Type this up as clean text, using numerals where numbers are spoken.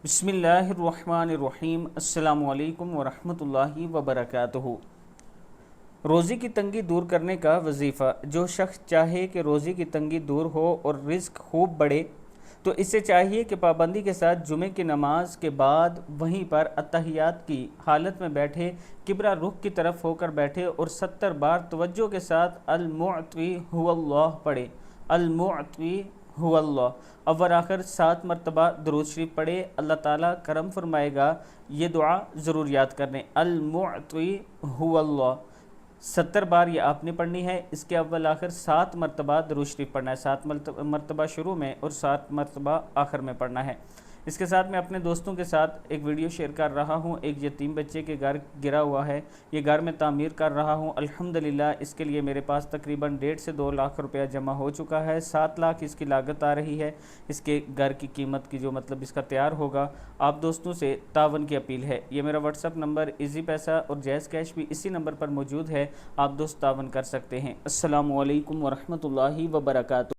बिस्मिल्लाहिर्रहमानिर्रहीम। अस्सलामु अलैकुम वरहमतुल्लाहि वबरकातुहू। रोज़ी की तंगी दूर करने का वजीफ़ा। जो शख्स चाहे कि रोज़ी की तंगी दूर हो और रिज़्क खूब बढ़े तो इसे चाहिए कि पाबंदी के साथ जुमे की नमाज के बाद वहीं पर अत्तहियात की हालत में बैठे, किबला रुख की तरफ होकर बैठे और 70 बार तवज्जो के साथ अल-मुअत्वी हुवल्लाह पढ़े। अल-मुअत्वी हुवल्लाह अव्वल आखिर 7 मरतबा दुरूद शरीफ पढ़े, अल्लाह ताला करम फरमाएगा। ये दुआ ज़रूर याद करने, अल-मुअत्वी हुवल्लाह 70 बार ये आपने पढ़नी है। इसके अव्वल आखिर 7 मरतबा दुरूद शरीफ पढ़ना है, 7 मरतबा शुरू में और 7 मरतबा आखिर में पढ़ना है। इसके साथ मैं अपने दोस्तों के साथ एक वीडियो शेयर कर रहा हूँ। एक यतीम बच्चे के घर गिरा हुआ है, ये घर में तामीर कर रहा हूँ। अल्हम्दुलिल्लाह इसके लिए मेरे पास तकरीबन 1.5 से 2 लाख रुपया जमा हो चुका है। 7 लाख इसकी लागत आ रही है। इसके घर की कीमत की जो मतलब इसका तैयार होगा। आप दोस्तों से तावन की अपील है। ये मेरा व्हाट्सअप नंबर इजी पैसा और जैज़ कैश भी इसी नंबर पर मौजूद है। आप दोस्त तावन कर सकते हैं। अस्सलामु अलैकुम वरहमतुल्लाहि वबरकातुहू।